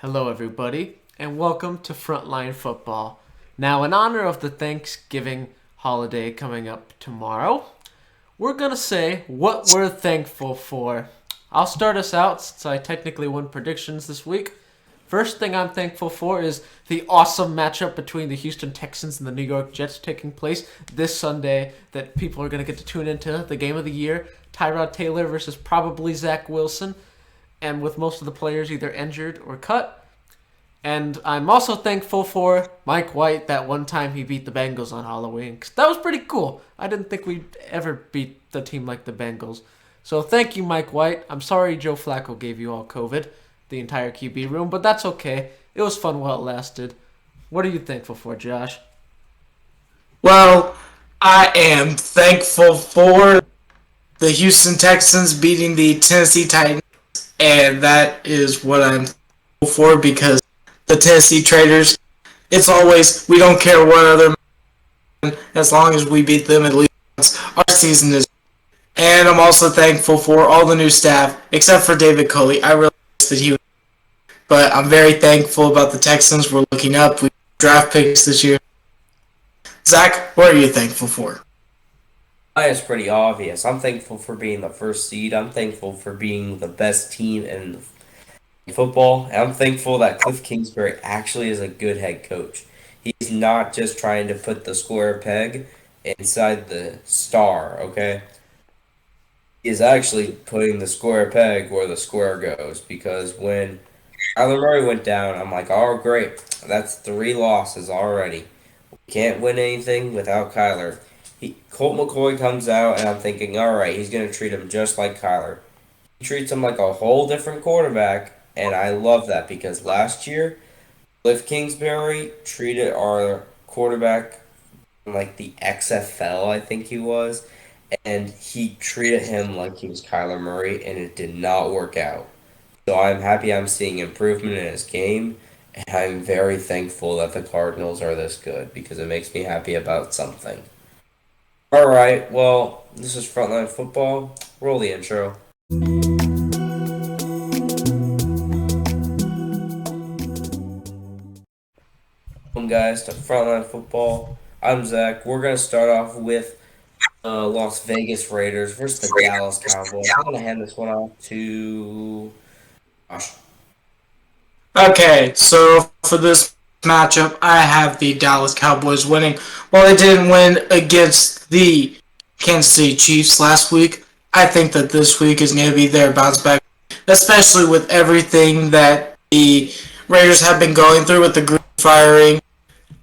Hello, everybody, and welcome to Frontline Football. Now, in honor of the Thanksgiving holiday coming up tomorrow, we're going to say what we're thankful for. I'll start us out since I technically won predictions this week. First thing I'm thankful for is the awesome matchup between the Houston Texans and the New York Jets taking place this Sunday that people are going to get to tune into, the game of the year. Tyrod Taylor versus probably Zach Wilson, and with most of the players either injured or cut. And I'm also thankful for Mike White that one time he beat the Bengals on Halloween, 'cause that was pretty cool. I didn't think we'd ever beat the team like the Bengals. So thank you, Mike White. I'm sorry Joe Flacco gave you all COVID, the entire QB room, but that's okay. It was fun while it lasted. What are you thankful for, Josh? Well, I am thankful for the Houston Texans beating the Tennessee Titans, and that is what I'm thankful for because the Tennessee Traders, it's always, we don't care what other, as long as we beat them at least once, our season is. And I'm also thankful for all the new staff, except for David Coley. I realized that he was, but I'm very thankful about the Texans. We're looking up. We draft picks this year. Zach, what are you thankful for? It's pretty obvious. I'm thankful for being the first seed. I'm thankful for being the best team in football. And I'm thankful that Cliff Kingsbury actually is a good head coach. He's not just trying to put the square peg inside the star, okay? He's actually putting the square peg where the square goes. Because when Kyler Murray went down, I'm like, oh, great. That's 3 losses already. We can't win anything without Kyler. Colt McCoy comes out, and I'm thinking, all right, he's going to treat him just like Kyler. He treats him like a whole different quarterback, and I love that because last year, Cliff Kingsbury treated our quarterback like the XFL, I think he was, and he treated him like he was Kyler Murray, and it did not work out. So I'm happy I'm seeing improvement in his game, and I'm very thankful that the Cardinals are this good because it makes me happy about something. All right, well, this is Frontline Football. Roll the intro. Welcome, guys, to Frontline Football. I'm Zach. We're going to start off with Las Vegas Raiders versus the Dallas Cowboys. I'm going to hand this one off to Josh. Okay, so for this matchup, I have the Dallas Cowboys winning. While they didn't win against the Kansas City Chiefs last week, I think that this week is going to be their bounce back, especially with everything that the Raiders have been going through with the Green firing.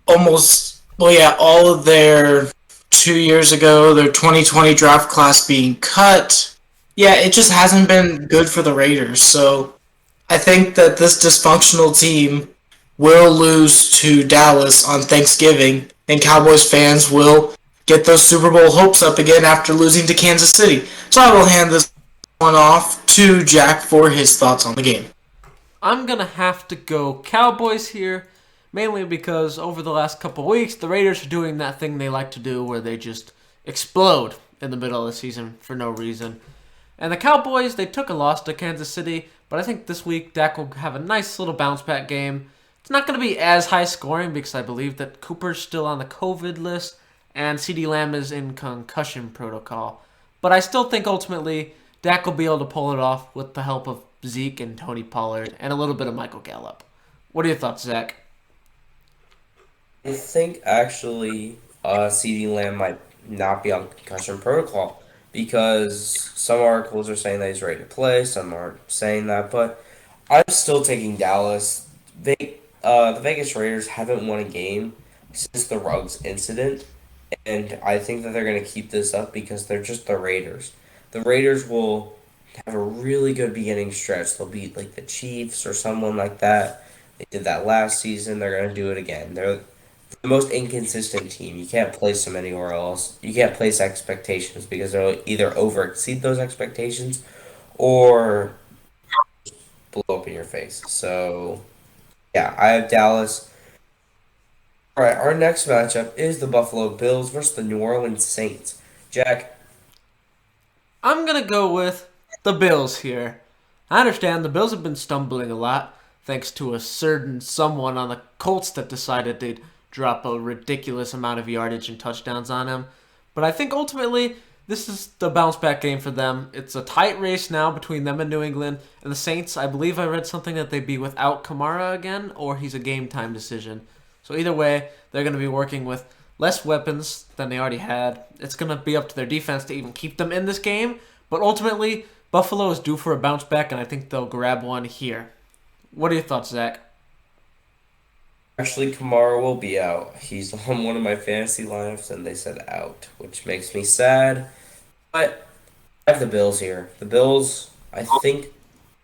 All of their 2 years ago, their 2020 draft class being cut. Yeah, it just hasn't been good for the Raiders, so I think that this dysfunctional team will lose to Dallas on Thanksgiving, and Cowboys fans will get those Super Bowl hopes up again after losing to Kansas City. So I will hand this one off to Jack for his thoughts on the game. I'm going to have to go Cowboys here, mainly because over the last couple weeks, the Raiders are doing that thing they like to do where they just explode in the middle of the season for no reason. And the Cowboys, they took a loss to Kansas City, but I think this week Dak will have a nice little bounce-back game. It's not going to be as high-scoring because I believe that Cooper's still on the COVID list and CeeDee Lamb is in concussion protocol. But I still think ultimately Dak will be able to pull it off with the help of Zeke and Tony Pollard and a little bit of Michael Gallup. What are your thoughts, Zach? I think actually CeeDee Lamb might not be on concussion protocol because some articles are saying that he's ready to play, some aren't saying that, but I'm still taking Dallas. The Vegas Raiders haven't won a game since the Ruggs incident, and I think that they're going to keep this up because they're just the Raiders. The Raiders will have a really good beginning stretch. They'll beat like the Chiefs or someone like that. They did that last season. They're going to do it again. They're the most inconsistent team. You can't place them anywhere else. You can't place expectations because they'll either over exceed those expectations or blow up in your face. So, yeah, I have Dallas. All right, our next matchup is the Buffalo Bills versus the New Orleans Saints. Jack. I'm going to go with the Bills here. I understand the Bills have been stumbling a lot. thanks to a certain someone on the Colts that decided they'd drop a ridiculous amount of yardage and touchdowns on him. But I think ultimately this is the bounce back game for them. It's a tight race now between them and New England. And the Saints, I believe I read something that they'd be without Kamara again, or he's a game time decision. So either way, they're going to be working with less weapons than they already had. It's going to be up to their defense to even keep them in this game. But ultimately, Buffalo is due for a bounce back, and I think they'll grab one here. What are your thoughts, Zach? Actually, Kamara will be out. He's on one of my fantasy lineups, and they said out, which makes me sad. But I have the Bills here. The Bills, I think,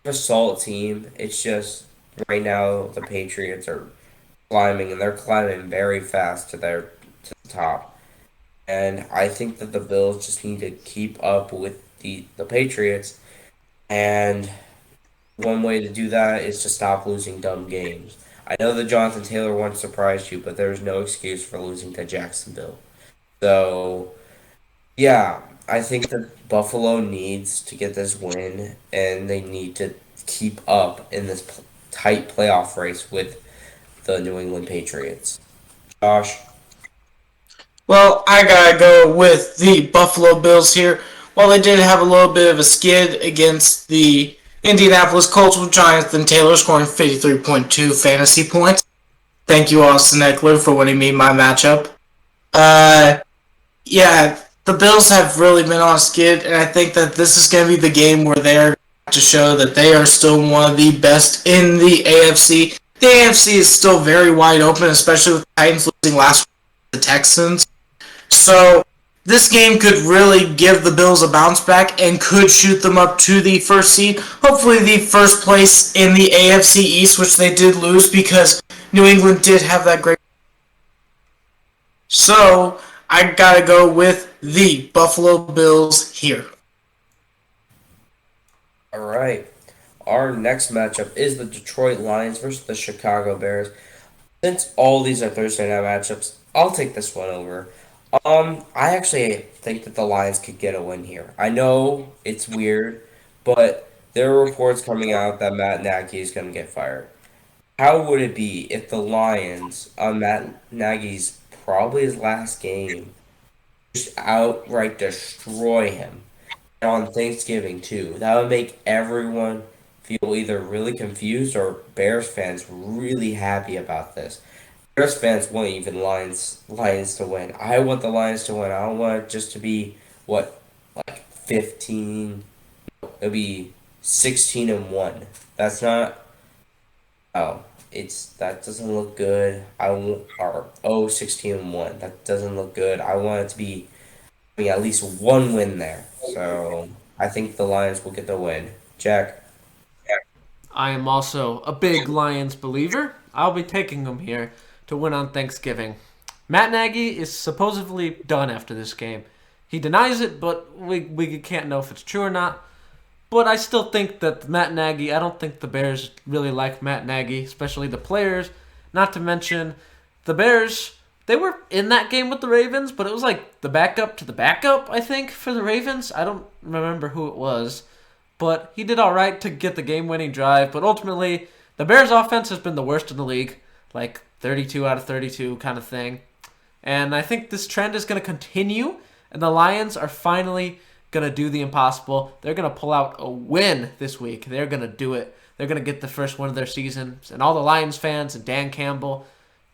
are a solid team. It's just right now the Patriots are climbing, and they're climbing very fast to the top. And I think that the Bills just need to keep up with the Patriots. And one way to do that is to stop losing dumb games. I know that Jonathan Taylor once surprised you, but there's no excuse for losing to Jacksonville. So, yeah, I think that Buffalo needs to get this win, and they need to keep up in this tight playoff race with the New England Patriots. Josh? Well, I gotta go with the Buffalo Bills here. While they did have a little bit of a skid against the Indianapolis Colts with Jonathan Taylor scoring 53.2 fantasy points. Thank you, Austin Eckler, for winning me my matchup. Yeah, the Bills have really been on a skid, and I think that this is going to be the game where they are to show that they are still one of the best in the AFC. The AFC is still very wide open, especially with the Titans losing last week to the Texans. So this game could really give the Bills a bounce back and could shoot them up to the first seed. Hopefully the first place in the AFC East, which they did lose because New England did have that great. So I gotta go with the Buffalo Bills here. All right. Our next matchup is the Detroit Lions versus the Chicago Bears. Since all these are Thursday night matchups, I'll take this one over. I actually think that the Lions could get a win here. I know it's weird, but there are reports coming out that Matt Nagy is going to get fired. How would it be if the Lions, on Matt Nagy's probably his last game, just outright destroy him? And on Thanksgiving, too. That would make everyone feel either really confused or Bears fans really happy about this. Bears fans want even Lions to win. I want the Lions to win. I don't want it just to be, 15? It'll be 16-1. That's not. Oh, that doesn't look good. I want 16-1. That doesn't look good. I want it to be, at least one win there. So I think the Lions will get the win. Jack. I am also a big Lions believer. I'll be taking them here to win on Thanksgiving. Matt Nagy is supposedly done after this game. He denies it, but we can't know if it's true or not. But I still think that Matt Nagy, I don't think the Bears really like Matt Nagy, especially the players. Not to mention, the Bears, they were in that game with the Ravens, but it was like the backup to the backup, I think, for the Ravens. I don't remember who it was. But he did all right to get the game-winning drive. But ultimately, the Bears' offense has been the worst in the league. 32 out of 32 kind of thing. And I think this trend is going to continue. And the Lions are finally going to do the impossible. They're going to pull out a win this week. They're going to do it. They're going to get the first win of their season. And all the Lions fans and Dan Campbell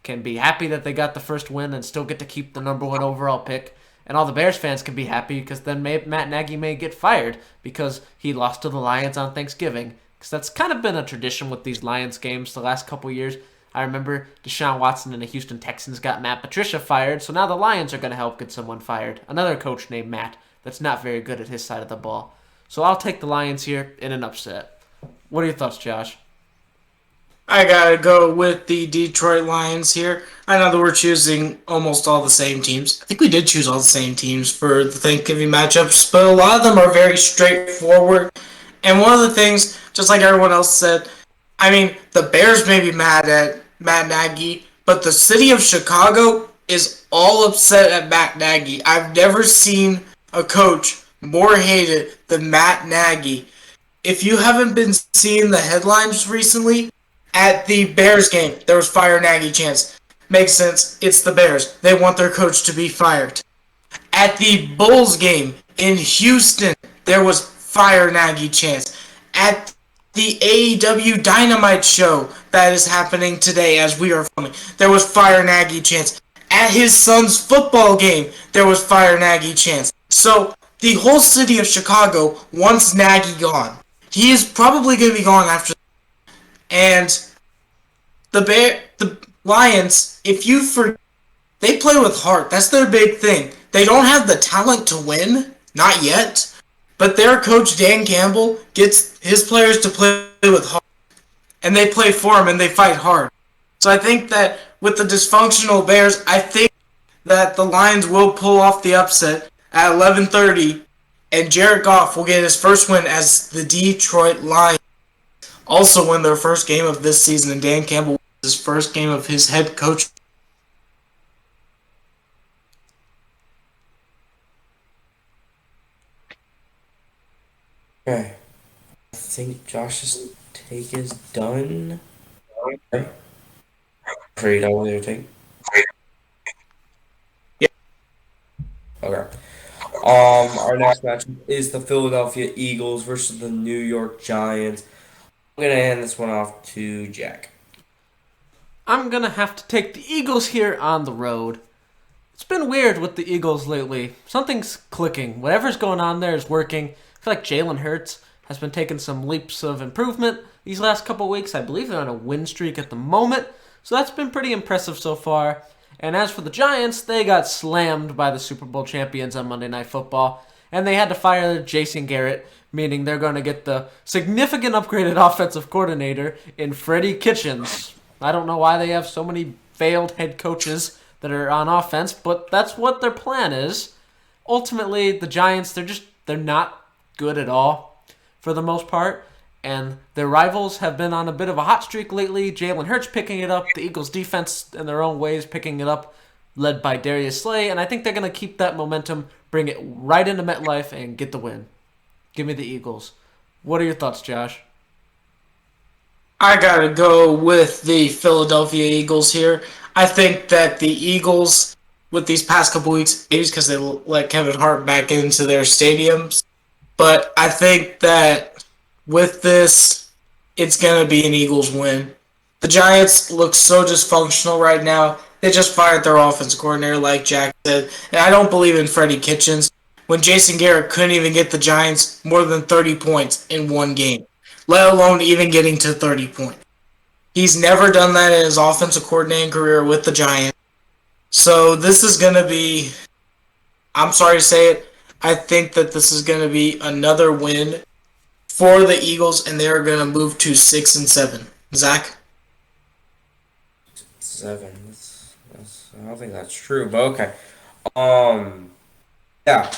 can be happy that they got the first win and still get to keep the number 1 overall pick. And all the Bears fans can be happy because then Matt Nagy may get fired because he lost to the Lions on Thanksgiving. Because that's kind of been a tradition with these Lions games the last couple years. I remember Deshaun Watson and the Houston Texans got Matt Patricia fired, so now the Lions are going to help get someone fired. Another coach named Matt that's not very good at his side of the ball. So I'll take the Lions here in an upset. What are your thoughts, Josh? I gotta go with the Detroit Lions here. I know that we're choosing almost all the same teams. I think we did choose all the same teams for the Thanksgiving matchups, but a lot of them are very straightforward. And one of the things, just like everyone else said, the Bears may be mad at Matt Nagy, but the city of Chicago is all upset at Matt Nagy. I've never seen a coach more hated than Matt Nagy. If you haven't been seeing the headlines recently, At the Bears game, there was fire Nagy chants. Makes sense. It's the Bears. They want their coach to be fired. At the Bulls game in Houston, there was fire Nagy chants. At the AEW Dynamite show that is happening today as we are filming, there was fire Nagy chants. At his son's football game, there was fire Nagy chants. So the whole city of Chicago wants Nagy gone. He is probably going to be gone after. And the Lions, if you forget, they play with heart. That's their big thing. They don't have the talent to win, not yet, but their coach Dan Campbell gets his players to play with heart, and they play for him and they fight hard. So I think that with the dysfunctional Bears, I think that the Lions will pull off the upset at 11:30, and Jared Goff will get his first win as the Detroit Lions also win their first game of this season, and Dan Campbell wins his first game of his head coach. Okay. I think Josh's take is done. Okay. Are you done with your take? Yeah. Okay. Our next matchup is the Philadelphia Eagles versus the New York Giants. I'm gonna hand this one off to Jack. I'm going to have to take the Eagles here on the road. It's been weird with the Eagles lately. Something's clicking. Whatever's going on there is working. I feel like Jalen Hurts has been taking some leaps of improvement these last couple weeks. I believe they're on a win streak at the moment. So that's been pretty impressive so far. And as for the Giants, they got slammed by the Super Bowl champions on Monday Night Football. And they had to fire Jason Garrett, meaning they're going to get the significant upgraded offensive coordinator in Freddie Kitchens. I don't know why they have so many failed head coaches that are on offense, but that's what their plan is. Ultimately, the Giants, they're not good at all for the most part, and their rivals have been on a bit of a hot streak lately. Jalen Hurts picking it up, the Eagles' defense in their own ways picking it up, led by Darius Slay, and I think they're going to keep that momentum, bring it right into MetLife, and get the win. Give me the Eagles. What are your thoughts, Josh? I gotta go with the Philadelphia Eagles here. I think that the Eagles, with these past couple weeks, maybe because they let Kevin Hart back into their stadiums, but I think that with this, it's gonna be an Eagles win. The Giants look so dysfunctional right now. They just fired their offensive coordinator, like Jack said, and I don't believe in Freddie Kitchens when Jason Garrett couldn't even get the Giants more than 30 points in one game, let alone even getting to 30 points. He's never done that in his offensive coordinating career with the Giants. So this is going to be, I'm sorry to say it, I think that this is going to be another win for the Eagles, and they're going to move to 6-7. Zach? 7. I don't think that's true, but okay. Yeah,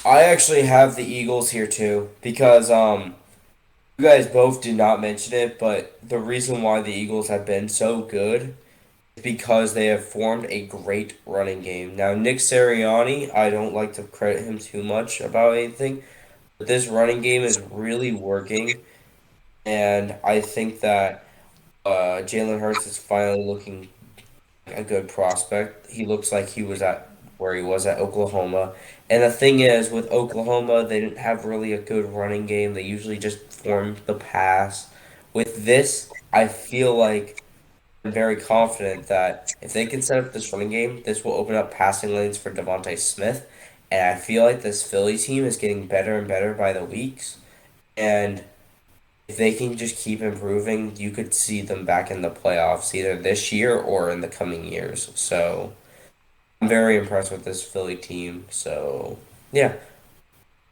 I actually have the Eagles here too because you guys both did not mention it, but the reason why the Eagles have been so good is because they have formed a great running game. Now, Nick Sirianni, I don't like to credit him too much about anything, but this running game is really working, and I think that Jalen Hurts is finally looking like a good prospect. He looks like he was at where he was at Oklahoma. And the thing is, with Oklahoma, they didn't have really a good running game. They usually just formed the pass. With this, I feel like I'm very confident that if they can set up this running game, this will open up passing lanes for Devontae Smith. And I feel like this Philly team is getting better and better by the weeks. And if they can just keep improving, you could see them back in the playoffs either this year or in the coming years. So I'm very impressed with this Philly team. So, yeah.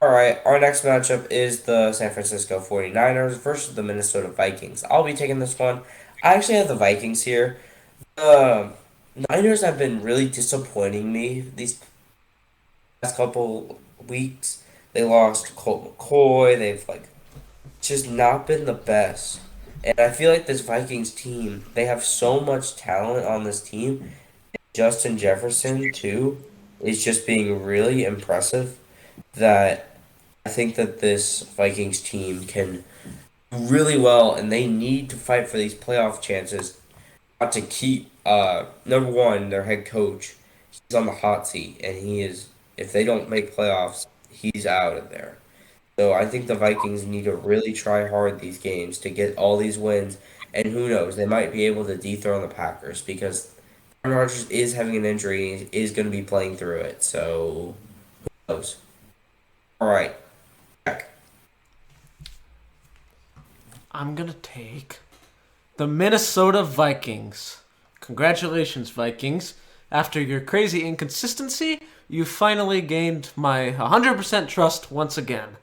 All right, our next matchup is the San Francisco 49ers versus the Minnesota Vikings. I'll be taking this one. I actually have the Vikings here. The Niners have been really disappointing me these past couple weeks. They lost Colt McCoy. They've just not been the best. And I feel like this Vikings team, they have so much talent on this team. Justin Jefferson, too, is just being really impressive that I think that this Vikings team can really well, and they need to fight for these playoff chances. Not to keep number one, their head coach. He's on the hot seat, and he is. If they don't make playoffs, he's out of there. So I think the Vikings need to really try hard these games to get all these wins, and who knows, they might be able to dethrone the Packers because Aaron Rodgers is having an injury and is going to be playing through it. So who knows? All right, Jack. I'm going to take the Minnesota Vikings. Congratulations, Vikings. After your crazy inconsistency, you finally gained my 100% trust once again.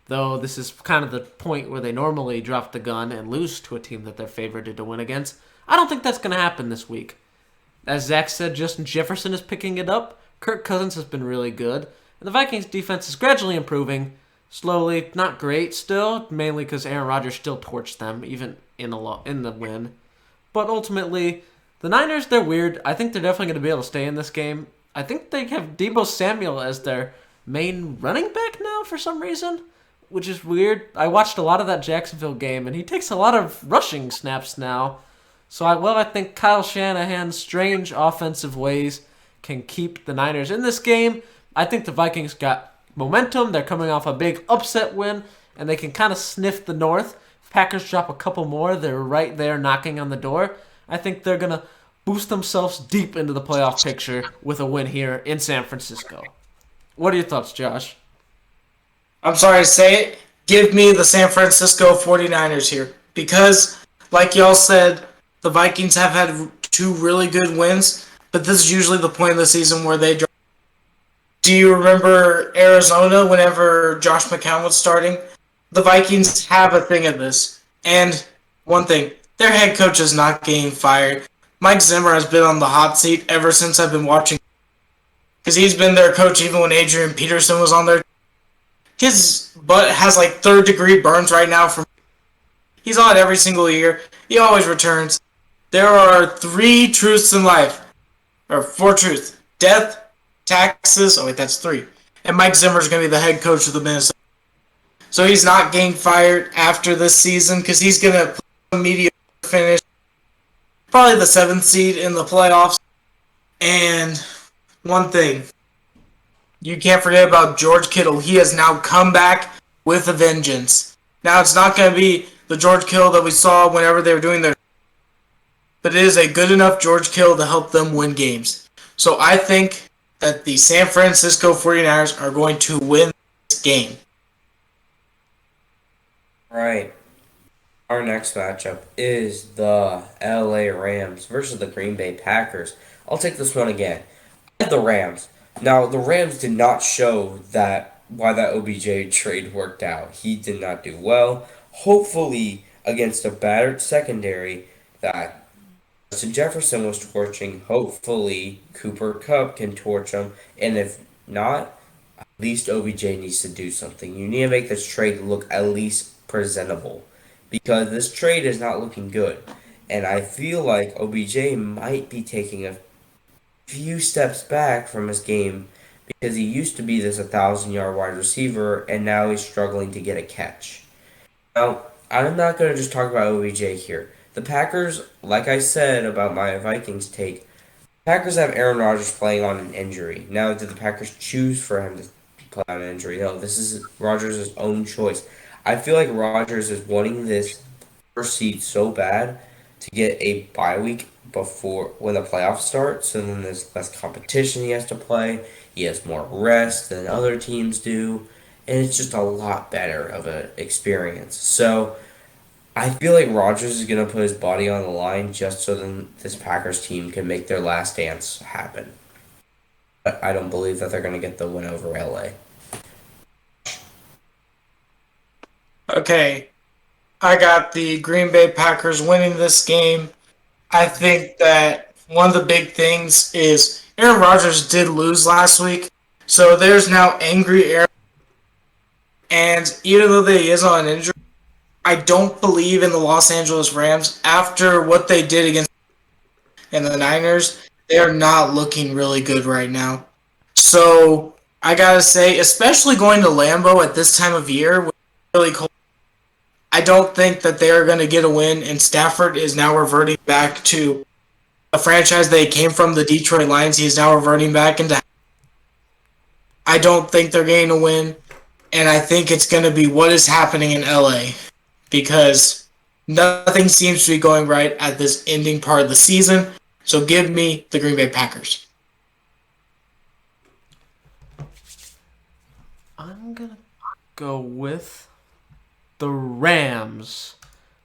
Though this is kind of the point where they normally drop the gun and lose to a team that they're favored to win against. I don't think that's going to happen this week. As Zach said, Justin Jefferson is picking it up. Kirk Cousins has been really good. And the Vikings defense is gradually improving. Slowly, not great still, mainly because Aaron Rodgers still torched them, even in the win. But ultimately, the Niners, they're weird. I think they're definitely going to be able to stay in this game. I think they have Deebo Samuel as their main running back now for some reason, which is weird. I watched a lot of that Jacksonville game, and he takes a lot of rushing snaps now. So I think Kyle Shanahan's strange offensive ways can keep the Niners in this game. I think the Vikings got momentum. They're coming off a big upset win, and they can kind of sniff the North. If Packers drop a couple more, they're right there knocking on the door. I think they're going to boost themselves deep into the playoff picture with a win here in San Francisco. What are your thoughts, Josh? I'm sorry to say it. Give me the San Francisco 49ers here. Because, like y'all said, the Vikings have had two really good wins, but this is usually the point of the season where they drop. Do you remember Arizona whenever Josh McCown was starting? The Vikings have a thing of this. And one thing, their head coach is not getting fired. Mike Zimmer has been on the hot seat ever since I've been watching. Because he's been their coach even when Adrian Peterson was on there. His butt has like third-degree burns right now. He's on it every single year. He always returns. There are 3 truths in life. Or 4 truths. Death, taxes, that's 3. And Mike Zimmer is going to be the head coach of the Minnesota. So he's not getting fired after this season because he's going to play a mediocre finish. Probably the 7th seed in the playoffs. And one thing. You can't forget about George Kittle. He has now come back with a vengeance. Now it's not going to be the George Kittle that we saw whenever they were doing their... But it is a good enough George Kittle to help them win games. So I think that the San Francisco 49ers are going to win this game. All right. Our next matchup is the LA Rams versus the Green Bay Packers. I'll take this one again. I had the Rams. Now, the Rams did not show why that OBJ trade worked out. He did not do well. Hopefully, against a battered secondary that Justin Jefferson was torching, hopefully Cooper Kupp can torch him. And if not, at least OBJ needs to do something. You need to make this trade look at least presentable. Because this trade is not looking good. And I feel like OBJ might be taking a few steps back from his game because he used to be this 1,000-yard wide receiver and now he's struggling to get a catch. Now, I'm not going to just talk about OBJ here. The Packers, like I said about my Vikings take, Packers have Aaron Rodgers playing on an injury. Now, did the Packers choose for him to play on an injury? No, this is Rodgers' own choice. I feel like Rodgers is wanting this first seed so bad to get a bye week before when the playoffs start, so then there's less competition he has to play. He has more rest than other teams do, and it's just a lot better of an experience. So I feel like Rodgers is going to put his body on the line just so then this Packers team can make their last dance happen. But I don't believe that they're going to get the win over LA. Okay, I got the Green Bay Packers winning this game. I think that one of the big things is Aaron Rodgers did lose last week, so there's now angry Aaron. And even though he is on an injury, I don't believe in the Los Angeles Rams. After what they did against the Niners, they are not looking really good right now. So I gotta say, especially going to Lambeau at this time of year, when it's really cold, I don't think that they are going to get a win, and Stafford is now reverting back to a franchise they came from, the Detroit Lions. He is now reverting back into. I don't think they're getting a win, and I think it's going to be what is happening in LA because nothing seems to be going right at this ending part of the season. So give me the Green Bay Packers. I'm going to go with the Rams.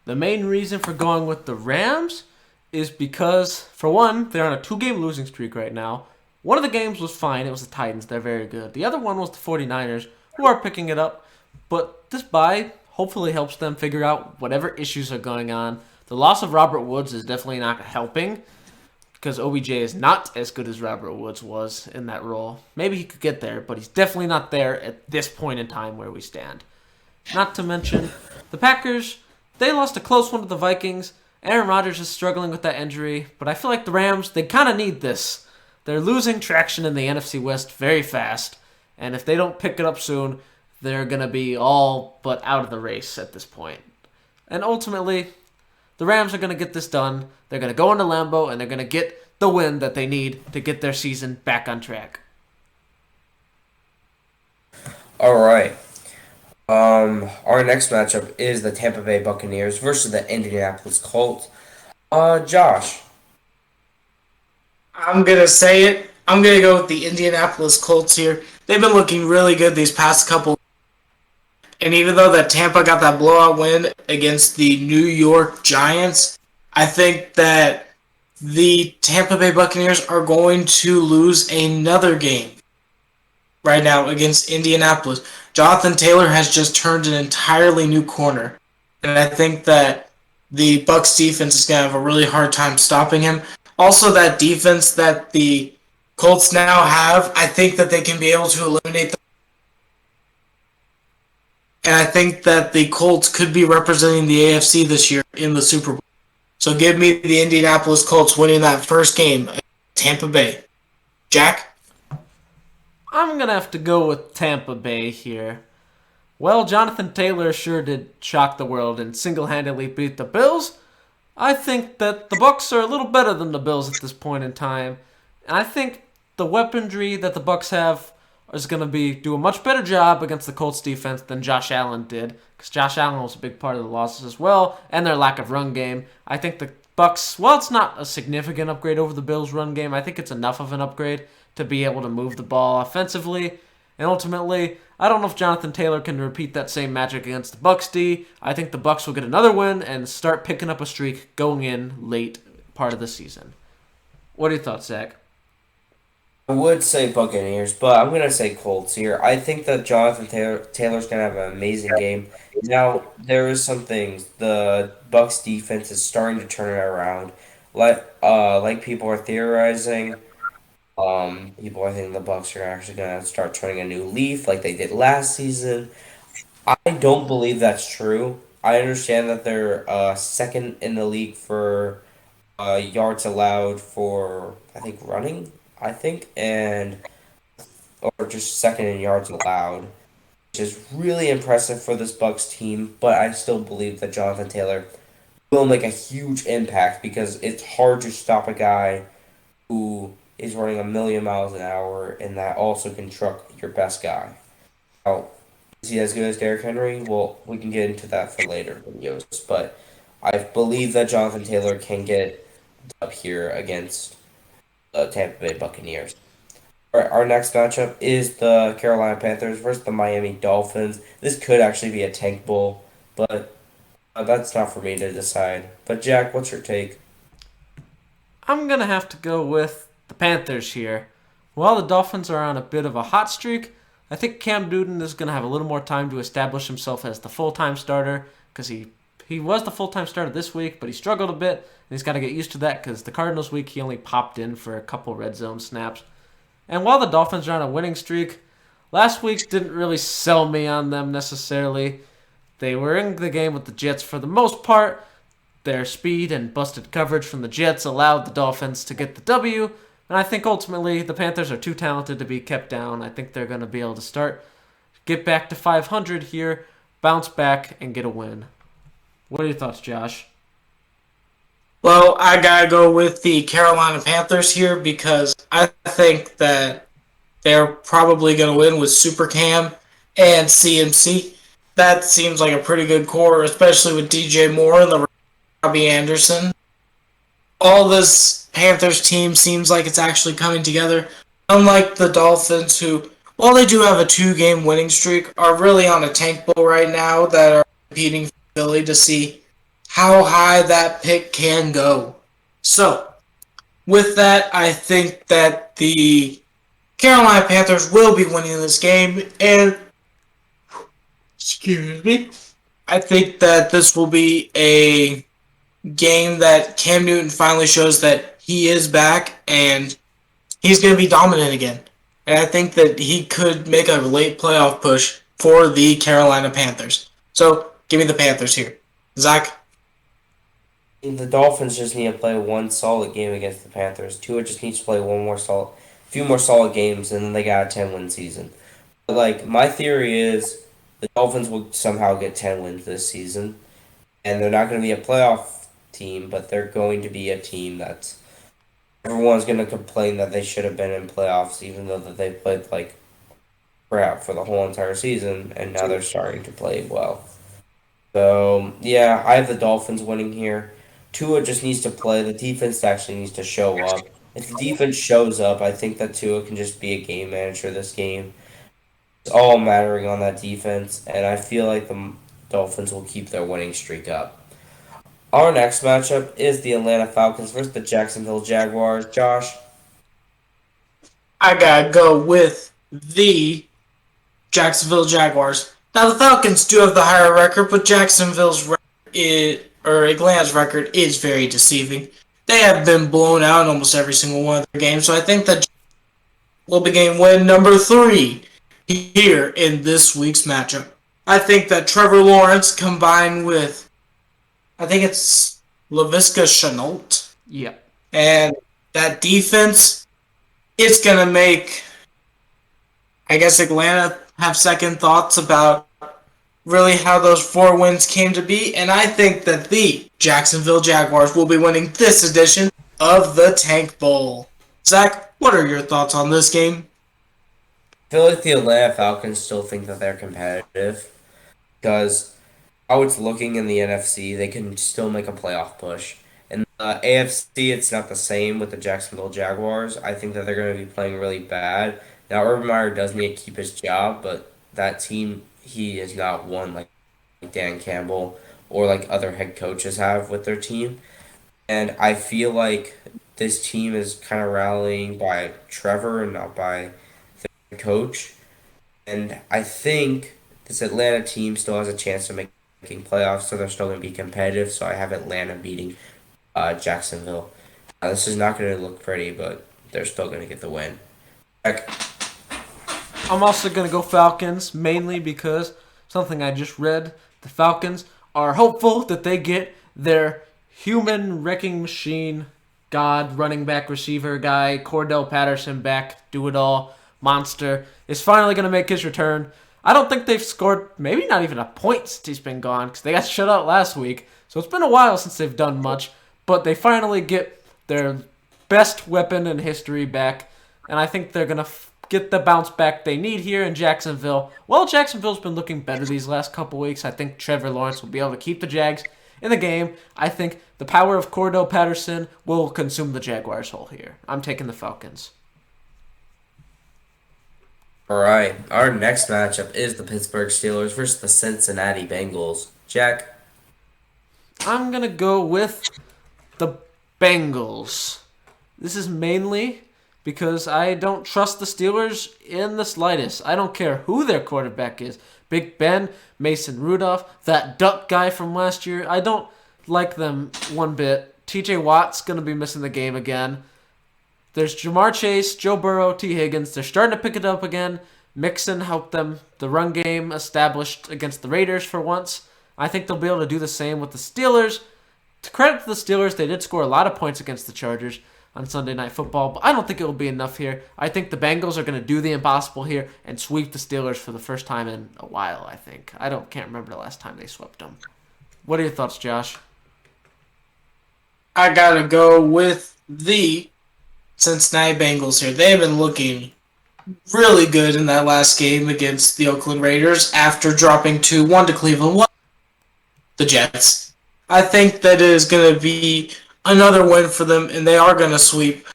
The main reason for going with the Rams is because, for one, they're on a 2-game losing streak right now. One of the games was fine. It was the Titans. They're very good. The other one was the 49ers, who are picking it up. But this bye hopefully helps them figure out whatever issues are going on. The loss of Robert Woods is definitely not helping because OBJ is not as good as Robert Woods was in that role. Maybe he could get there, but he's definitely not there at this point in time where we stand. Not to mention, the Packers, they lost a close one to the Vikings. Aaron Rodgers is struggling with that injury, but I feel like the Rams, they kind of need this. They're losing traction in the NFC West very fast, and if they don't pick it up soon, they're going to be all but out of the race at this point. And ultimately, the Rams are going to get this done. They're going to go into Lambeau, and they're going to get the win that they need to get their season back on track. All right. Our next matchup is the Tampa Bay Buccaneers versus the Indianapolis Colts. Josh. I'm going to say it. I'm going to go with the Indianapolis Colts here. They've been looking really good these past couple. And even though that Tampa got that blowout win against the New York Giants, I think that the Tampa Bay Buccaneers are going to lose another game right now against Indianapolis. Jonathan Taylor has just turned an entirely new corner. And I think that the Bucs defense is going to have a really hard time stopping him. Also, that defense that the Colts now have, I think that they can be able to eliminate them. And I think that the Colts could be representing the AFC this year in the Super Bowl. So give me the Indianapolis Colts winning that first game against Tampa Bay. Jack? I'm going to have to go with Tampa Bay here. Well, Jonathan Taylor sure did shock the world and single-handedly beat the Bills. I think that the Bucs are a little better than the Bills at this point in time. And I think the weaponry that the Bucs have is going to do a much better job against the Colts defense than Josh Allen did, because Josh Allen was a big part of the losses as well, and their lack of run game. I think the Bucs, well, it's not a significant upgrade over the Bills' run game. I think it's enough of an upgrade to be able to move the ball offensively. And ultimately, I don't know if Jonathan Taylor can repeat that same magic against the Bucs D. I think the Bucs will get another win and start picking up a streak going in late part of the season. What are your thoughts, Zach? I would say Buccaneers, but I'm going to say Colts here. I think that Jonathan Taylor's going to have an amazing game. Now, there is some things. The Bucs defense is starting to turn it around. Like people are theorizing, people are thinking the Bucs are actually going to start turning a new leaf like they did last season. I don't believe that's true. I understand that they're second in the league for yards allowed for, I think, running. And or just second in yards allowed, which is really impressive for this Bucs team. But I still believe that Jonathan Taylor will make a huge impact because it's hard to stop a guy who is running 1,000,000 miles an hour and that also can truck your best guy. Now, is he as good as Derrick Henry? Well, we can get into that for later videos. But I believe that Jonathan Taylor can get up here against the Tampa Bay Buccaneers. Our next matchup is the Carolina Panthers versus the Miami Dolphins. This could actually be a tank bowl, but that's not for me to decide. But Jack, what's your take? I'm going to have to go with the Panthers here. While the Dolphins are on a bit of a hot streak, I think Cam Newton is going to have a little more time to establish himself as the full-time starter because he was the full-time starter this week, but he struggled a bit, and he's got to get used to that because the Cardinals week he only popped in for a couple red zone snaps. And while the Dolphins are on a winning streak, last week didn't really sell me on them necessarily. They were in the game with the Jets for the most part. Their speed and busted coverage from the Jets allowed the Dolphins to get the W, and I think ultimately the Panthers are too talented to be kept down. I think they're going to be able to get back to 500 here, bounce back, and get a win. What are your thoughts, Josh? Well, I gotta go with the Carolina Panthers here because I think that they're probably gonna win with Super Cam and CMC. That seems like a pretty good core, especially with DJ Moore and the Robbie Anderson. All this Panthers team seems like it's actually coming together. Unlike the Dolphins, who, while they do have a 2-game winning streak, are really on a tank bowl right now that are competing for Philly to see how high that pick can go. So, with that, I think that the Carolina Panthers will be winning this game, and excuse me, I think that this will be a game that Cam Newton finally shows that he is back and he's going to be dominant again. And I think that he could make a late playoff push for the Carolina Panthers. So, give me the Panthers here. Zach? The Dolphins just need to play one solid game against the Panthers. Tua just needs to play few more solid games, and then they got a 10-win season. But, like, my theory is the Dolphins will somehow get 10 wins this season, and they're not going to be a playoff team, but they're going to be a team that's everyone's going to complain that they should have been in playoffs, even though that they played like crap for the whole entire season, and now they're starting to play well. So, yeah, I have the Dolphins winning here. Tua just needs to play. The defense actually needs to show up. If the defense shows up, I think that Tua can just be a game manager this game. It's all mattering on that defense, and I feel like the Dolphins will keep their winning streak up. Our next matchup is the Atlanta Falcons versus the Jacksonville Jaguars. Josh? I gotta go with the Jacksonville Jaguars. Now, the Falcons do have the higher record, but Atlanta's record is very deceiving. They have been blown out in almost every single one of their games, so I think that will be game win number 3 here in this week's matchup. I think that Trevor Lawrence combined with, I think it's Laviska Shenault. Yeah. And that defense, it's going to make, I guess, Atlanta have second thoughts about really how those 4 wins came to be. And I think that the Jacksonville Jaguars will be winning this edition of the Tank Bowl. Zach, what are your thoughts on this game? I feel like the Atlanta Falcons still think that they're competitive because how it's looking in the NFC, they can still make a playoff push. In the AFC, it's not the same with the Jacksonville Jaguars. I think that they're going to be playing really bad. Now, Urban Meyer does need to keep his job, but that team, he is not one like Dan Campbell or like other head coaches have with their team. And I feel like this team is kind of rallying by Trevor and not by the coach. And I think this Atlanta team still has a chance to making playoffs, so they're still going to be competitive. So I have Atlanta beating Jacksonville. This is not going to look pretty, but they're still going to get the win. Heck. I'm also going to go Falcons, mainly because something I just read. The Falcons are hopeful that they get their human wrecking machine, God, running back, receiver guy, Cordell Patterson back, do it all, monster, is finally going to make his return. I don't think they've scored maybe not even a point since he's been gone because they got shut out last week. So it's been a while since they've done much. But they finally get their best weapon in history back. And I think they're going to get the bounce back they need here in Jacksonville. Well, Jacksonville's been looking better these last couple weeks. I think Trevor Lawrence will be able to keep the Jags in the game. I think the power of Cordell Patterson will consume the Jaguars whole here. I'm taking the Falcons. All right, our next matchup is the Pittsburgh Steelers versus the Cincinnati Bengals. Jack? I'm going to go with the Bengals. This is mainly because I don't trust the Steelers in the slightest. I don't care who their quarterback is. Big Ben, Mason Rudolph, that Duck guy from last year. I don't like them one bit. TJ Watt's going to be missing the game again. There's Jamar Chase, Joe Burrow, T. Higgins. They're starting to pick it up again. Mixon helped them. The run game established against the Raiders for once. I think they'll be able to do the same with the Steelers. To credit to the Steelers, they did score a lot of points against the Chargers on Sunday Night Football, but I don't think it will be enough here. I think the Bengals are going to do the impossible here and sweep the Steelers for the first time in a while, I think. Can't remember the last time they swept them. What are your thoughts, Josh? I gotta go with the Cincinnati Bengals here. They've been looking really good in that last game against the Oakland Raiders after dropping 2-1 to Cleveland, the Jets. I think that is going to be another win for them, and they are going to sweep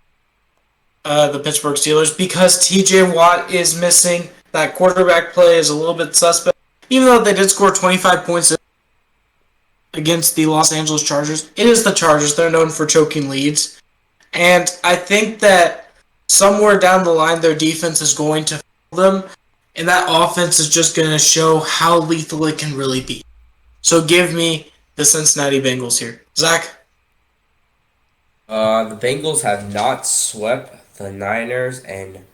the Pittsburgh Steelers because TJ Watt is missing. That quarterback play is a little bit suspect. Even though they did score 25 points against the Los Angeles Chargers, it is the Chargers. They're known for choking leads. And I think that somewhere down the line, their defense is going to fail them, and that offense is just going to show how lethal it can really be. So give me the Cincinnati Bengals here. Zach? The Bengals have not swept the Niners, and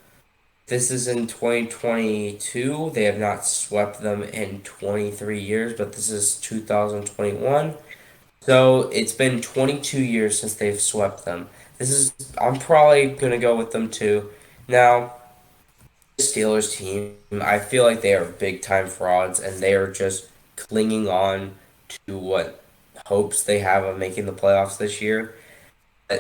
this is in 2022. They have not swept them in 23 years, but this is 2021. So it's been 22 years since they've swept them. I'm probably going to go with them too. Now, the Steelers team, I feel like they are big time frauds, and they are just clinging on to what hopes they have of making the playoffs this year.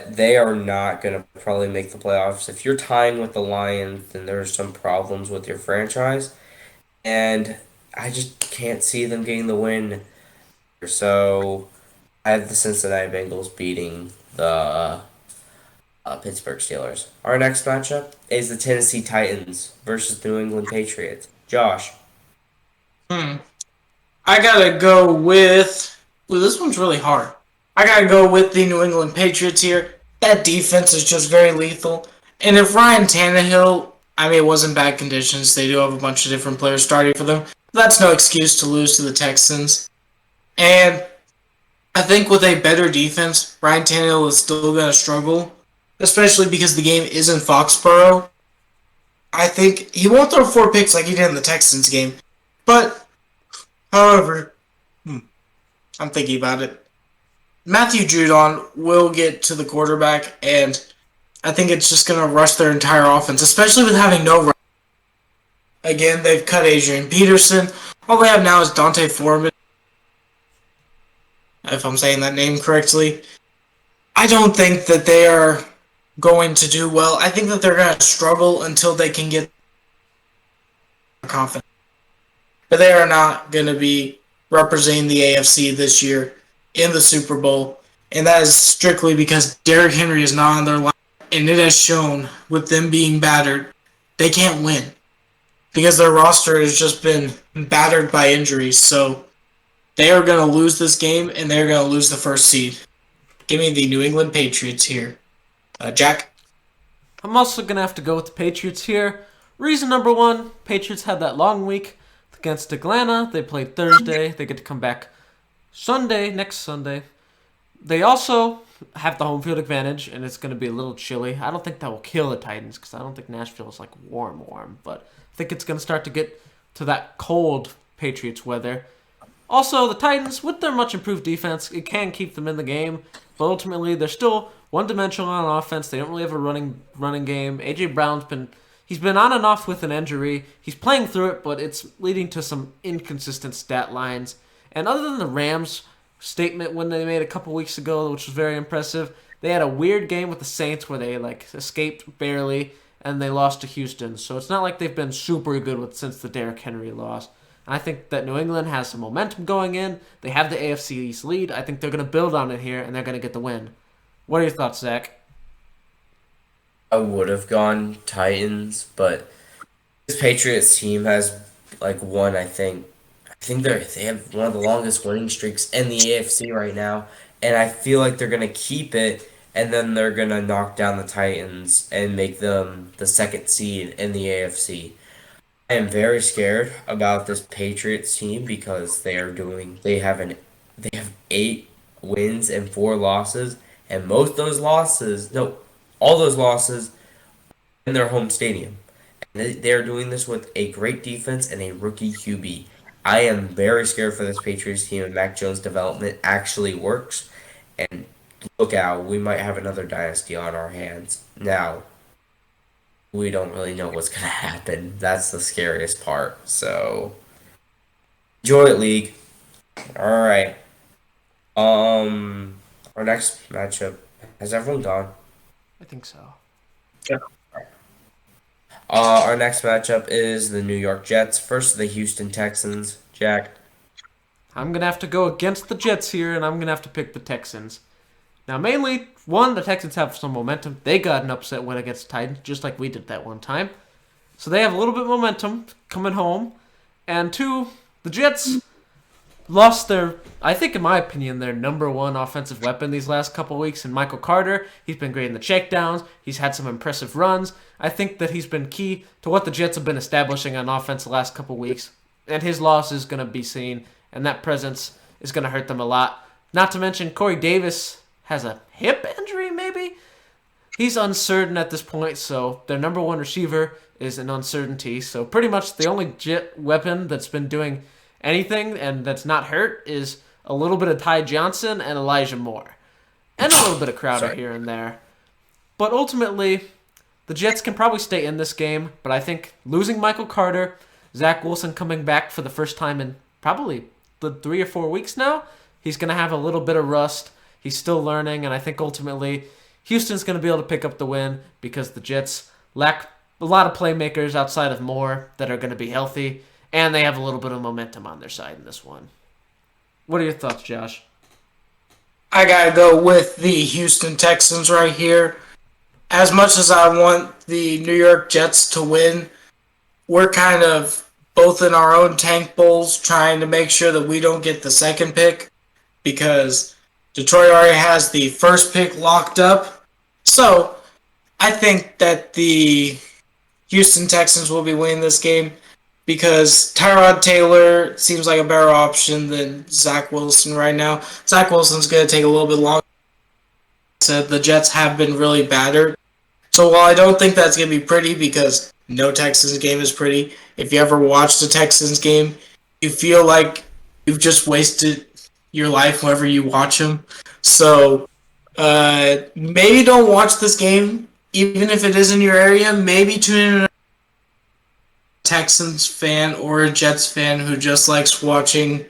They are not going to probably make the playoffs. If you're tying with the Lions, then there's some problems with your franchise. And I just can't see them getting the win. So I have the Cincinnati Bengals beating the Pittsburgh Steelers. Our next matchup is the Tennessee Titans versus New England Patriots. Josh. I gotta go with... Ooh, this one's really hard. I gotta go with the New England Patriots here. That defense is just very lethal. And if Ryan Tannehill... it was in bad conditions. They do have a bunch of different players starting for them. That's no excuse to lose to the Texans. And I think with a better defense, Ryan Tannehill is still going to struggle, especially because the game is in Foxborough. I think he won't throw 4 picks like he did in the Texans game. But, however, I'm thinking about it. Matthew Judon will get to the quarterback, and I think it's just going to rush their entire offense, especially with having no run. Again, they've cut Adrian Peterson. All they have now is Dante Foreman, if I'm saying that name correctly. I don't think that they are going to do well. I think that they're going to struggle until they can get confidence. But they are not going to be representing the AFC this year in the Super Bowl. And that is strictly because Derrick Henry is not on their line. And it has shown with them being battered, they can't win. Because their roster has just been battered by injuries. So they are going to lose this game, and they're going to lose the first seed. Give me the New England Patriots here. Jack? I'm also going to have to go with the Patriots here. Reason number one, Patriots had that long week against Atlanta. They played Thursday. They get to come back next Sunday. They also have the home field advantage, and it's going to be a little chilly. I don't think that will kill the Titans because I don't think Nashville is like warm, but I think it's going to start to get to that cold Patriots weather. Also, the Titans, with their much improved defense, it can keep them in the game, but ultimately they're still one-dimensional on offense. They don't really have a running game. A.J. Brown's been on and off with an injury. He's playing through it, but it's leading to some inconsistent stat lines. And other than the Rams' statement when they made a couple weeks ago, which was very impressive, they had a weird game with the Saints where they escaped barely, and they lost to Houston. So it's not like they've been super good since the Derrick Henry loss. And I think that New England has some momentum going in. They have the AFC East lead. I think they're going to build on it here, and they're going to get the win. What are your thoughts, Zach? I would have gone Titans, but this Patriots team has won, I think they have one of the longest winning streaks in the AFC right now, and I feel like they're going to keep it, and then they're going to knock down the Titans and make them the second seed in the AFC. I am very scared about this Patriots team because they have 8 wins and 4 losses, and all those losses in their home stadium. And they are doing this with a great defense and a rookie QB. I am very scared for this Patriots team, and Mac Jones' development actually works. And look out, we might have another dynasty on our hands. Now, we don't really know what's going to happen. That's the scariest part. So, enjoy it, League. All right. Our next matchup, has everyone gone? I think so. Yeah. Our next matchup is the New York Jets versus the Houston Texans. Jack. I'm going to have to go against the Jets here, and I'm going to have to pick the Texans. Now, mainly, one, the Texans have some momentum. They got an upset win against the Titans, just like we did that one time. So they have a little bit of momentum coming home. And two, the Jets lost their, I think in my opinion, their number one offensive weapon these last couple weeks in Michael Carter. He's been great in the checkdowns. He's had some impressive runs. I think that he's been key to what the Jets have been establishing on offense the last couple weeks. And his loss is going to be seen, and that presence is going to hurt them a lot. Not to mention, Corey Davis has a hip injury, maybe? He's uncertain at this point, so their number one receiver is an uncertainty. So pretty much the only Jet weapon that's been doing anything and that's not hurt is a little bit of Ty Johnson and Elijah Moore. And a little bit of Crowder here and there. But ultimately, the Jets can probably stay in this game, but I think losing Michael Carter, Zach Wilson coming back for the first time in probably 3 or 4 weeks now, he's going to have a little bit of rust. He's still learning, and I think ultimately Houston's going to be able to pick up the win because the Jets lack a lot of playmakers outside of Moore that are going to be healthy, and they have a little bit of momentum on their side in this one. What are your thoughts, Josh? I gotta go with the Houston Texans right here. As much as I want the New York Jets to win, we're kind of both in our own tank bowls trying to make sure that we don't get the second pick because Detroit already has the first pick locked up. So I think that the Houston Texans will be winning this game because Tyrod Taylor seems like a better option than Zach Wilson right now. Zach Wilson's going to take a little bit longer. So the Jets have been really battered. So while I don't think that's going to be pretty because no Texans game is pretty, if you ever watched a Texans game, you feel like you've just wasted your life whenever you watch them. So maybe don't watch this game, even if it is in your area. Maybe tune in a Texans fan or a Jets fan who just likes watching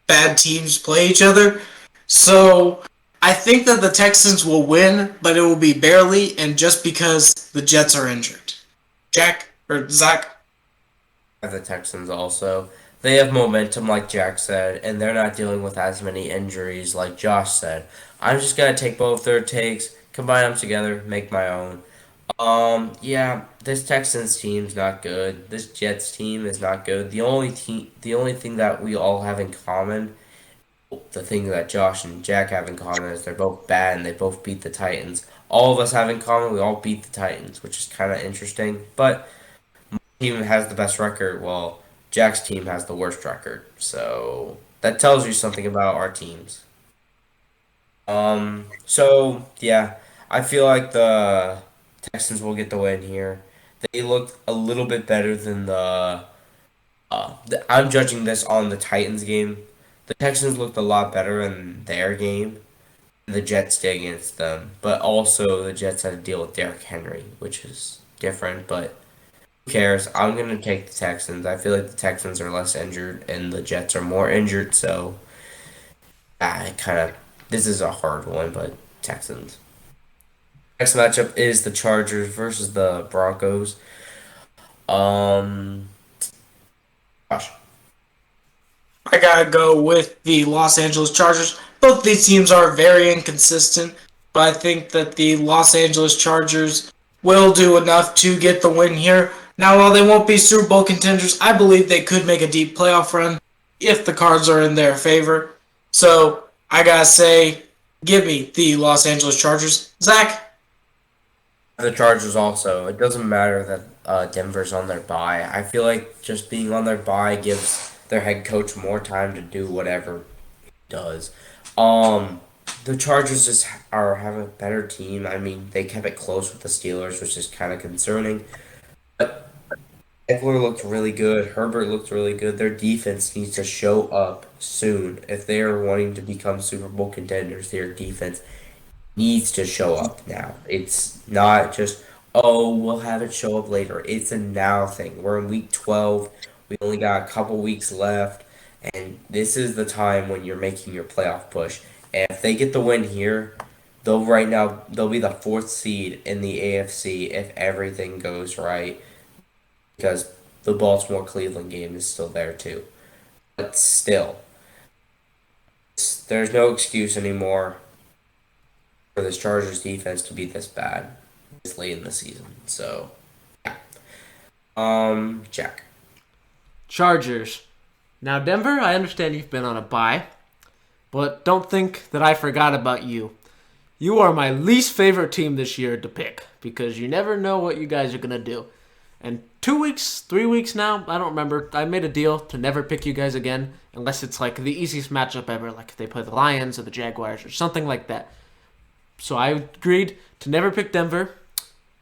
bad teams play each other. So I think that the Texans will win, but it will be barely and just because the Jets are injured. Jack or Zach? I have the Texans also. They have momentum, like Jack said, and they're not dealing with as many injuries, like Josh said. I'm just gonna take both their takes, combine them together, make my own. Yeah, this Texans team's not good. This Jets team is not good. The only thing that we all have in common, the thing that Josh and Jack have in common is they're both bad and they both beat the Titans. All of us have in common, we all beat the Titans, which is kind of interesting. But my team has the best record. Well, Jack's team has the worst record. So that tells you something about our teams. So yeah, I feel like the Texans will get the win here. They looked a little bit better than I'm judging this on the Titans game. The Texans looked a lot better in their game. The Jets did against them, but also the Jets had to deal with Derrick Henry, which is different. But who cares? I'm gonna take the Texans. I feel like the Texans are less injured and the Jets are more injured. So I kind of this is a hard one, but Texans. Next matchup is the Chargers versus the Broncos. Um, Gosh, I gotta go with the Los Angeles Chargers. Both these teams are very inconsistent, but I think that the Los Angeles Chargers will do enough to get the win here. Now, while they won't be Super Bowl contenders, I believe they could make a deep playoff run if the cards are in their favor. So, I gotta say, give me the Los Angeles Chargers. Zach? the Chargers also. It doesn't matter that Denver's on their bye. I feel like just being on their bye gives their head coach more time to do whatever he does. Um, the Chargers just have a better team. I mean, they kept it close with the Steelers, which is kind of concerning. But Eckler looked really good. Herbert looked really good. Their defense needs to show up soon. If they are wanting to become Super Bowl contenders, their defense needs to show up now. It's not just, oh, we'll have it show up later. It's a now thing. We're in week 12. We only got a couple weeks left. And this is the time when you're making your playoff push. And if they get the win here, they'll be the fourth seed in the AFC if everything goes right, because the Baltimore Cleveland game is still there too. But still, there's no excuse anymore for this Chargers defense to be this bad this late in the season. So, Jack. Chargers. Now, Denver, I understand you've been on a bye, but don't think that I forgot about you. You are my least favorite team this year to pick because you never know what you guys are going to do. And 2 weeks, 3 weeks now, I don't remember, I made a deal to never pick you guys again unless it's like the easiest matchup ever, like if they play the Lions or the Jaguars or something like that. So I agreed to never pick Denver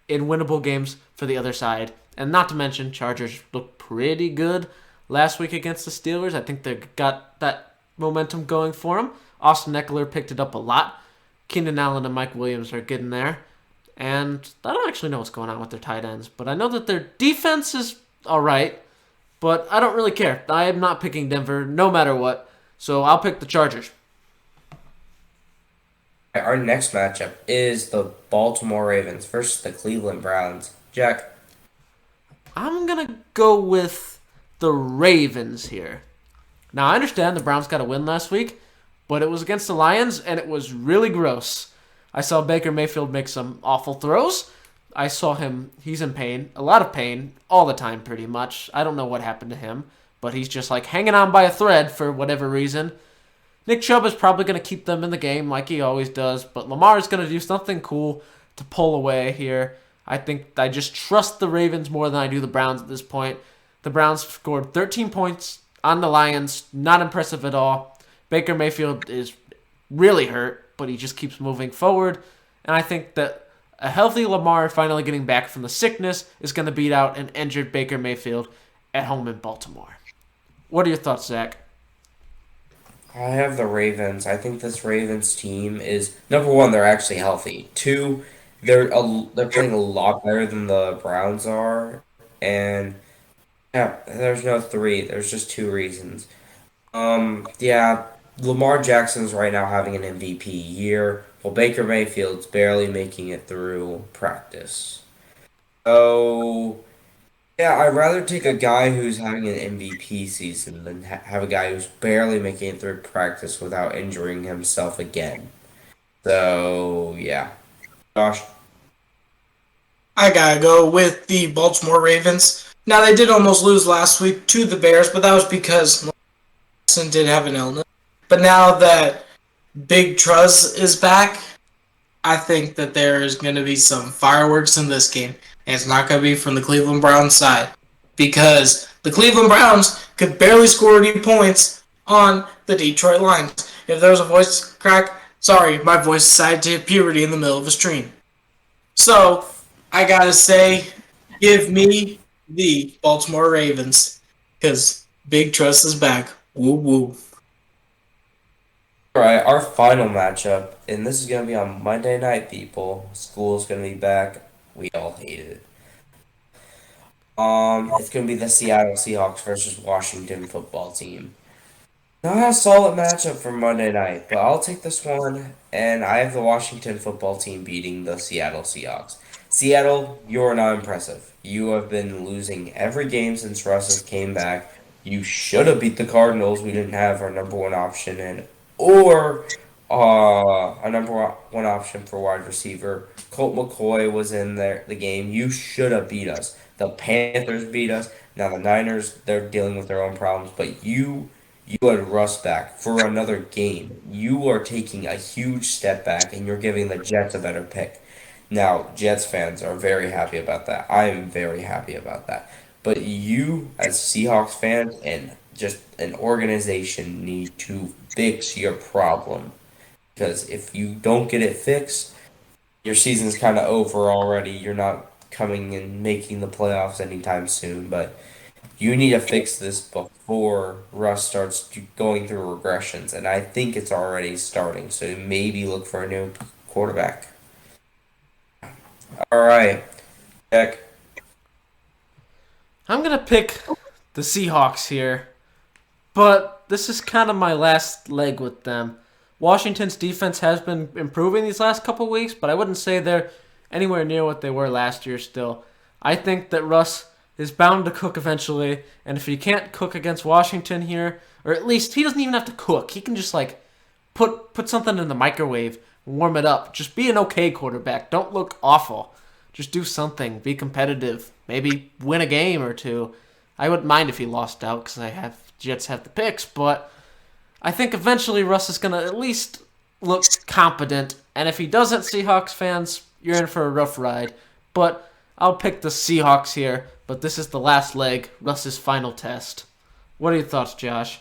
in winnable games for the other side. And not to mention, Chargers looked pretty good last week against the Steelers. I think they got that momentum going for them. Austin Eckler picked it up a lot. Keenan Allen and Mike Williams are getting there. And I don't actually know what's going on with their tight ends, but I know that their defense is all right, but I don't really care. I am not picking Denver no matter what, so I'll pick the Chargers. Our next matchup is the Baltimore Ravens versus the Cleveland Browns. Jack. I'm going to go with the Ravens here. Now, I understand the Browns got a win last week, but it was against the Lions, and it was really gross. I saw Baker Mayfield make some awful throws. I saw him, he's in pain, a lot of pain, all the time pretty much. I don't know what happened to him, but he's just like hanging on by a thread for whatever reason. Nick Chubb is probably going to keep them in the game like he always does, but Lamar is going to do something cool to pull away here. I think I just trust the Ravens more than I do the Browns at this point. The Browns scored 13 points on the Lions, not impressive at all. Baker Mayfield is really hurt, but he just keeps moving forward. And I think that a healthy Lamar finally getting back from the sickness is going to beat out an injured Baker Mayfield at home in Baltimore. What are your thoughts, Zach? I have the Ravens. I think this Ravens team is, number one, they're actually healthy. Two, they're playing a lot better than the Browns are. And yeah, there's no three. There's just two reasons. Yeah, Lamar Jackson's right now having an MVP year, while Baker Mayfield's barely making it through practice. So, yeah, I'd rather take a guy who's having an MVP season than have a guy who's barely making it through practice without injuring himself again. So, yeah. Josh? I gotta go with the Baltimore Ravens. Now, they did almost lose last week to the Bears, but that was because Jackson did have an illness. But now that Big Truz is back, I think that there is going to be some fireworks in this game. And it's not going to be from the Cleveland Browns side. Because the Cleveland Browns could barely score any points on the Detroit Lions. If there was a voice crack, sorry, my voice decided to hit puberty in the middle of a stream. So, I got to say, give me the Baltimore Ravens. Because Big Trust is back. Woo woo. All right, our final matchup, and this is going to be on Monday night, people. School's going to be back. We all hate it. It's going to be the Seattle Seahawks versus Washington football team. Not a solid matchup for Monday night, but I'll take this one, and I have the Washington football team beating the Seattle Seahawks. Seattle, you're not impressive. You have been losing every game since Russ came back. You should have beat the Cardinals. We didn't have our number one option in, or a number one option for wide receiver. Colt McCoy was in the game. You should have beat us. The Panthers beat us. Now the Niners, they're dealing with their own problems, but you had Russ back for another game. You are taking a huge step back, and you're giving the Jets a better pick. Now, Jets fans are very happy about that. I am very happy about that. But you, as Seahawks fans and just an organization, need to fix your problem. Because if you don't get it fixed, your season's kind of over already. You're not coming and making the playoffs anytime soon. But you need to fix this before Russ starts going through regressions. And I think it's already starting. So maybe look for a new quarterback. All right. Jack. I'm going to pick the Seahawks here, but this is kind of my last leg with them. Washington's defense has been improving these last couple weeks, but I wouldn't say they're anywhere near what they were last year still. I think that Russ is bound to cook eventually, and if he can't cook against Washington here, or at least he doesn't even have to cook, he can just like put something in the microwave, warm it up. Just be an okay quarterback. Don't look awful. Just do something. Be competitive. Maybe win a game or two. I wouldn't mind if he lost out because Jets have the picks, but I think eventually Russ is going to at least look competent. And if he doesn't, Seahawks fans, you're in for a rough ride. But I'll pick the Seahawks here. But this is the last leg, Russ's final test. What are your thoughts, Josh?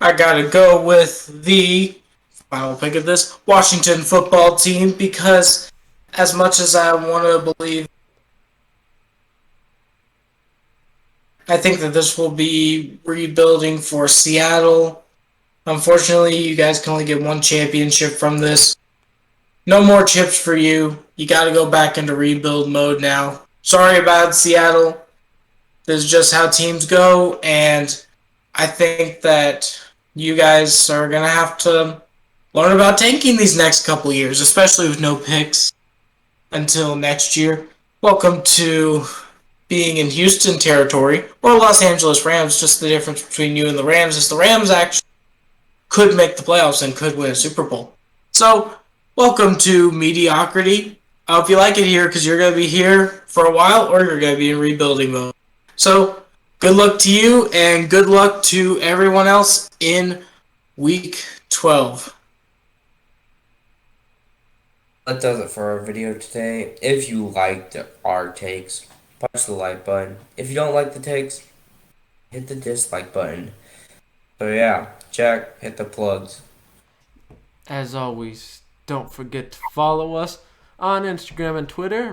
I gotta go with the final pick of this Washington football team because as much as I want to believe, I think that this will be rebuilding for Seattle. Unfortunately, you guys can only get one championship from this. No more chips for you. You got to go back into rebuild mode now. Sorry about Seattle. This is just how teams go, and I think that you guys are going to have to learn about tanking these next couple years, especially with no picks until next year. Welcome to being in Houston territory, or Los Angeles Rams. Just the difference between you and the Rams is the Rams actually could make the playoffs and could win a Super Bowl. So, welcome to mediocrity. I hope you like it here because you're going to be here for a while or you're going to be in rebuilding mode. So, good luck to you and good luck to everyone else in Week 12. That does it for our video today. If you liked our takes, punch the like button. If you don't like the takes, hit the dislike button. So yeah, Jack, hit the plugs. As always, don't forget to follow us on Instagram and Twitter.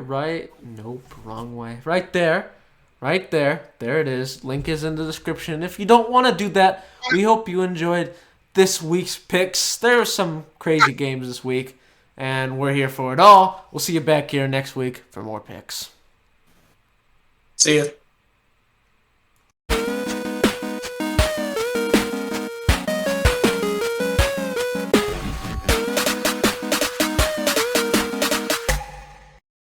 Nope, wrong way. Right there. There it is. Link is in the description. If you don't want to do that, we hope you enjoyed this week's picks. There were some crazy games this week, and we're here for it all. We'll see you back here next week for more picks. See ya.